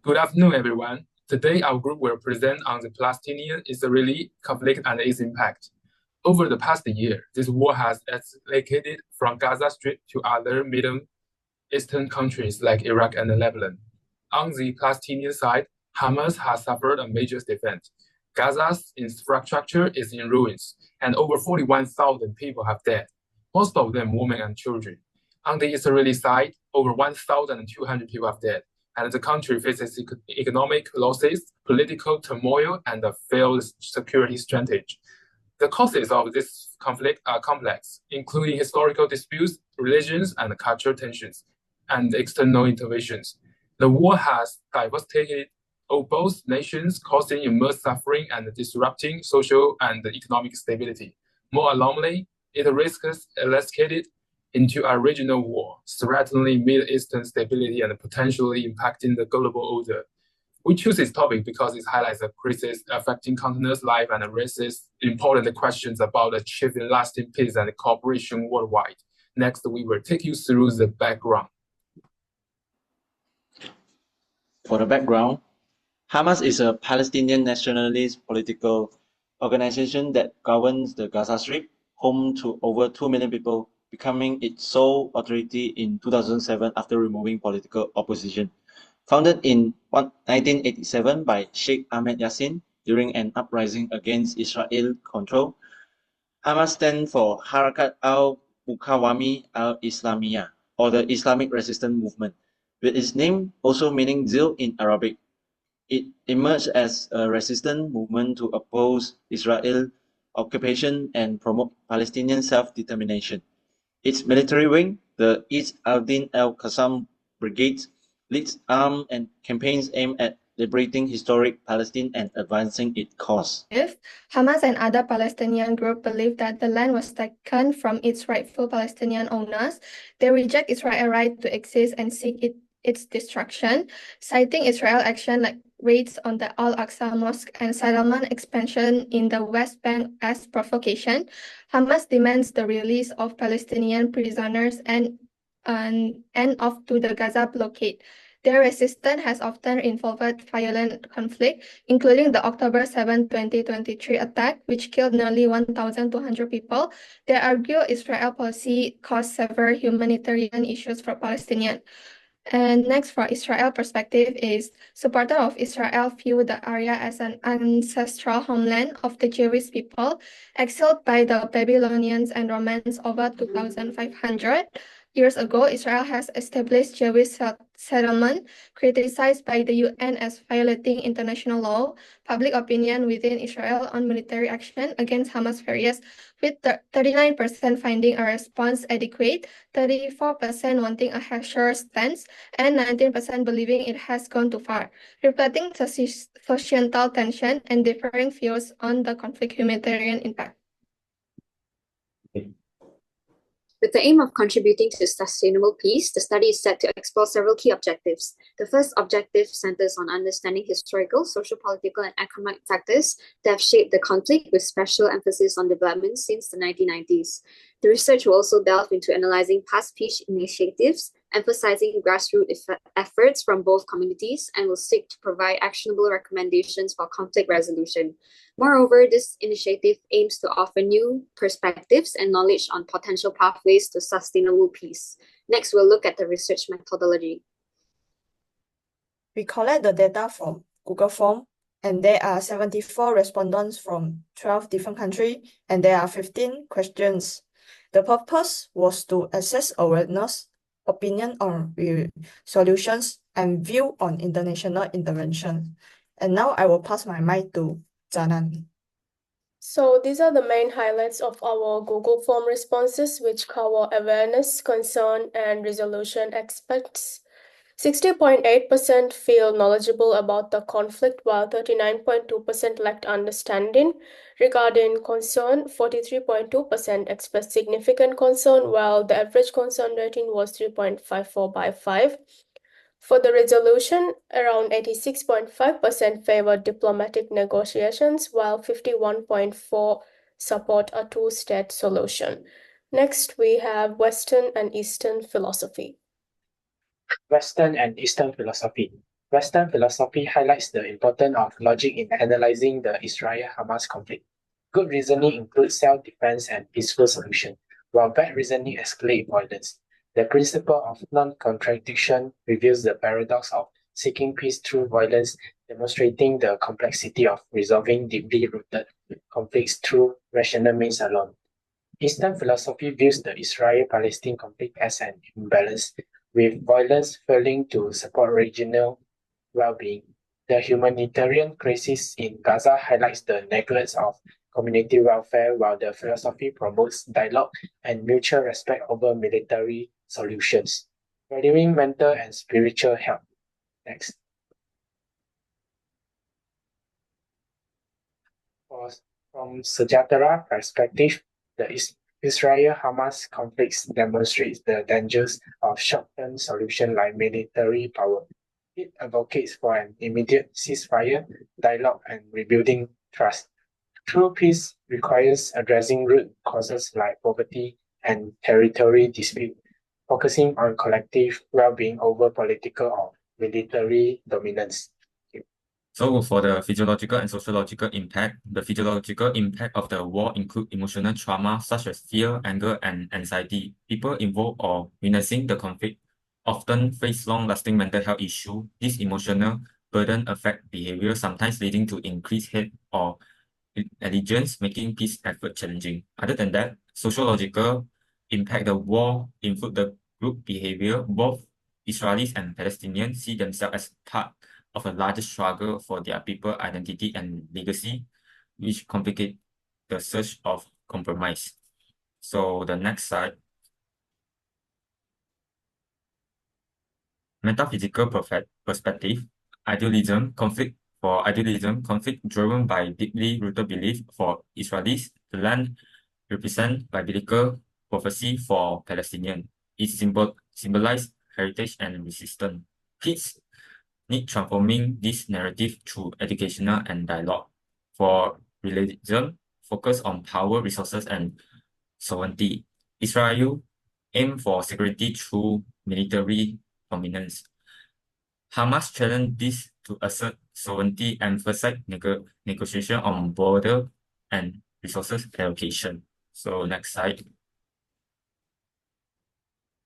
Good afternoon, everyone. Today, our group will present on the Palestinian-Israeli conflict and its impact. Over the past year, this war has escalated from Gaza Strip to other Middle Eastern countries like Iraq and Lebanon. On the Palestinian side, Hamas has suffered a major defeat. Gaza's infrastructure is in ruins, and over 41,000 people have died, most of them women and children. On the Israeli side, over 1,200 people have died, and the country faces economic losses, political turmoil, and a failed security strategy. The causes of this conflict are complex, including historical disputes, religions, and cultural tensions, and external interventions. The war has devastated both nations, causing immense suffering and disrupting social and economic stability. More alarmingly, it risks escalating into a regional war, threatening Middle Eastern stability and potentially impacting the global order. We choose this topic because it highlights a crisis affecting countless lives and raises important questions about achieving lasting peace and cooperation worldwide. Next, we will take you through the background. For the background, Hamas is a Palestinian nationalist political organization that governs the Gaza Strip, home to over 2 million people, becoming its sole authority in 2007 after removing political opposition. Founded in 1987 by Sheikh Ahmed Yassin during an uprising against Israel control, Hamas stands for Harakat al-Muqawami al-Islamiyah, or the Islamic Resistance Movement, with its name also meaning zeal in Arabic. It emerged as a resistance movement to oppose Israel occupation and promote Palestinian self-determination. Its military wing, the East al-Din al-Qassam Brigade, leads armed and campaigns aimed at liberating historic Palestine and advancing its cause. If Hamas and other Palestinian groups believe that the land was taken from its rightful Palestinian owners, they reject Israel's right to exist and seek its destruction, citing Israel's action like raids on the Al-Aqsa Mosque and settlement expansion in the West Bank as provocation. Hamas demands the release of Palestinian prisoners and an end of to the Gaza blockade. Their resistance has often involved violent conflict, including the October 7, 2023 attack, which killed nearly 1,200 people. They argue Israel policy caused severe humanitarian issues for Palestinians. And next, for Israel perspective is supporters of Israel view the area as an ancestral homeland of the Jewish people, exiled by the Babylonians and Romans over 2,500 years ago. Israel has established Jewish settlement, criticized by the UN as violating international law. Public opinion within Israel on military action against Hamas varies, with 39% finding a response adequate, 34% wanting a harsher stance, and 19% believing it has gone too far, reflecting societal tension and differing views on the conflict humanitarian impact. With the aim of contributing to sustainable peace, the study is set to explore several key objectives. The first objective centers on understanding historical, social, political, and economic factors that have shaped the conflict, with special emphasis on developments since the 1990s. The research will also delve into analyzing past peace initiatives, emphasizing grassroots efforts from both communities, and will seek to provide actionable recommendations for conflict resolution. Moreover, this initiative aims to offer new perspectives and knowledge on potential pathways to sustainable peace. Next, we'll look at the research methodology. We collect the data from Google Form, and there are 74 respondents from 12 different countries, and there are 15 questions. The purpose was to assess awareness, opinion on solutions, and view on international intervention. And now I will pass my mic to Janan. So these are the main highlights of our Google Form responses, which cover awareness, concern, and resolution aspects. 60.8% feel knowledgeable about the conflict, while 39.2% lacked understanding. Regarding concern, 43.2% expressed significant concern, while the average concern rating was 3.54 by 5. For the resolution, around 86.5% favored diplomatic negotiations, while 51.4% support a two-state solution. Next, we have Western and Eastern philosophy. Western and Eastern philosophy. Western philosophy highlights the importance of logic in analyzing the Israel-Hamas conflict. Good reasoning includes self-defense and peaceful solution, while bad reasoning escalates violence. The principle of non-contradiction reveals the paradox of seeking peace through violence, demonstrating the complexity of resolving deeply rooted conflicts through rational means alone. Eastern philosophy views the Israel-Palestine conflict as an imbalance, with violence failing to support regional well-being. The humanitarian crisis in Gaza highlights the neglect of community welfare, while the philosophy promotes dialogue and mutual respect over military solutions, valuing mental and spiritual health. Next. From Sejahtera perspective, the Israel-Hamas conflicts demonstrates the dangers of short-term solutions like military power. It advocates for an immediate ceasefire, dialogue, and rebuilding trust. True peace requires addressing root causes like poverty and territory dispute, focusing on collective well-being over political or military dominance. So for the physiological and sociological impact, the physiological impact of the war include emotional trauma such as fear, anger, and anxiety. People involved or witnessing the conflict often face long-lasting mental health issues. This emotional burden affect behavior, sometimes leading to increased hate or allegiance, making peace effort challenging. Other than that, sociological impact the war include the group behavior. Both Israelis and Palestinians see themselves as part of a larger struggle for their people identity and legacy, which complicate the search of compromise. So the next slide. Metaphysical perspective, idealism, conflict driven by deeply rooted belief for Israelis. The land represent biblical prophecy for Palestinians. It symbolize heritage and resistance. Kids need transforming this narrative through educational and dialogue. For religion, focus on power, resources, and sovereignty. Israel aim for security through military dominance. Hamas challenged this to assert sovereignty, emphasize negotiation on border and resources allocation. So next slide.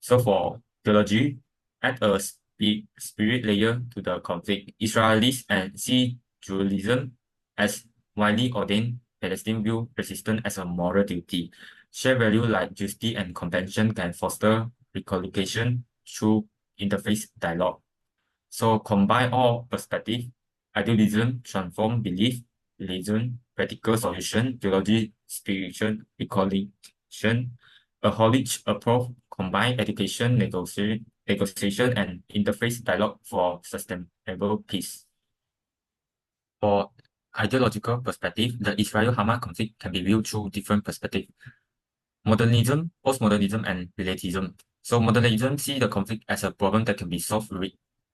So for theology, add a spirit layer to the conflict. Israelis and see dualism as widely ordained. Palestine view resistance as a moral duty. Shared value like justice and compassion can foster reconciliation through interfaith dialogue. So combine all perspective, idealism transform belief, religion, practical solution, theology, spiritual reconciliation, a holistic approach, combine education, negotiation, and interfaith dialogue for sustainable peace. For ideological perspective, the Israel-Hamas conflict can be viewed through different perspectives. Modernism, postmodernism, and relativism. So modernism see the conflict as a problem that can be solved with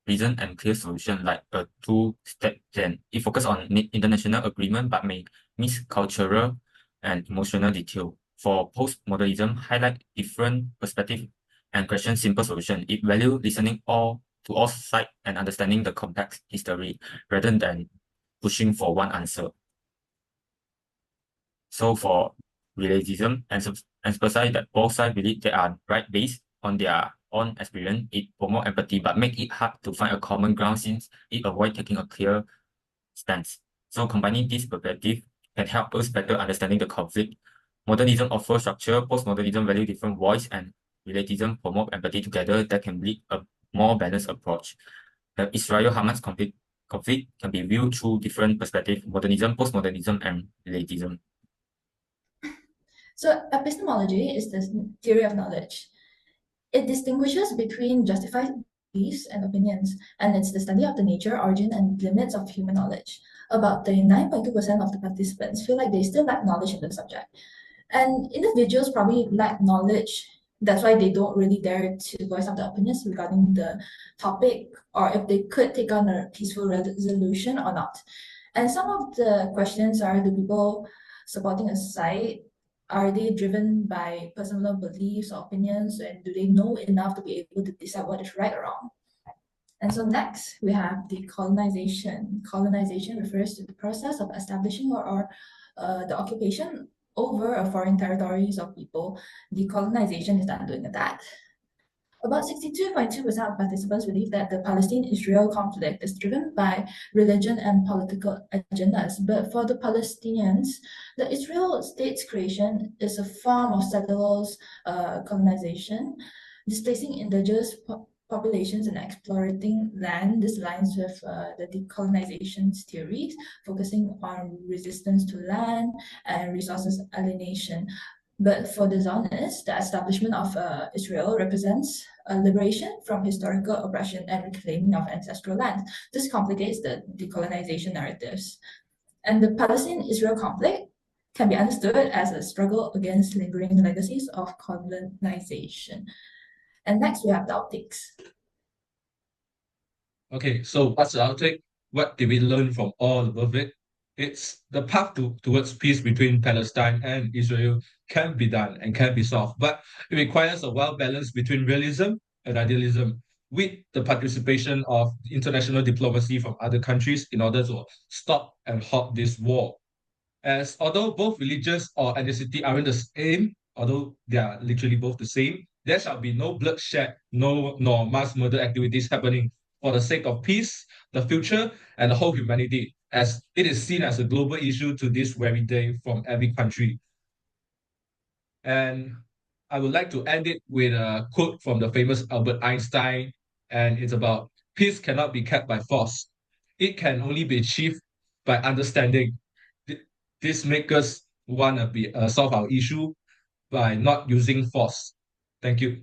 reason and clear solution, like a two-step plan. It focuses on international agreement but may miss cultural and emotional detail. For postmodernism, highlight different perspective and question simple solution. It value listening to all sides and understanding the complex history rather than pushing for one answer. So for relativism, emphasize that both sides believe they are right based on their own experience. It promotes empathy but make it hard to find a common ground since it avoids taking a clear stance. So combining this perspective can help us better understanding the conflict. Modernism offers structure, postmodernism value different voice, and relativism promote empathy together that can lead a more balanced approach. The Israel-Hamas conflict can be viewed through different perspectives: modernism, postmodernism, and relativism. So epistemology is the theory of knowledge. It distinguishes between justified beliefs and opinions, and it's the study of the nature, origin, and limits of human knowledge. About 39.2% of the participants feel like they still lack knowledge in the subject. And individuals probably lack knowledge. That's why they don't really dare to voice out their opinions regarding the topic, or if they could take on a peaceful resolution or not. And some of the questions are, do people supporting a side, are they driven by personal beliefs or opinions, and do they know enough to be able to decide what is right or wrong? And so next, we have decolonization. Colonization refers to the process of establishing or the occupation over a foreign territories of people. Decolonization is done doing that. About 62.2% of participants believe that the Palestine-Israel conflict is driven by religion and political agendas. But for the Palestinians, the Israel state's creation is a form of settlers' colonization, displacing indigenous populations and exploiting land. This aligns with the decolonization theories, focusing on resistance to land and resources alienation. But for the Zionists, the establishment of Israel represents a liberation from historical oppression and reclaiming of ancestral land. This complicates the decolonization narratives. And the Palestine-Israel conflict can be understood as a struggle against lingering legacies of colonization. And next, we have the optics. Okay, so what's the outtake? What did we learn from all of it? It's the path towards peace between Palestine and Israel can be done and can be solved, but it requires a well balance between realism and idealism, with the participation of international diplomacy from other countries in order to stop and halt this war. As although both religions or ethnicity aren't the same, although they are literally both the same, there shall be no bloodshed, nor mass murder activities happening for the sake of peace, the future, and the whole humanity, as it is seen as a global issue to this very day from every country. And I would like to end it with a quote from the famous Albert Einstein, and it's about peace cannot be kept by force. It can only be achieved by understanding. This makes us want to solve our issue by not using force. Thank you.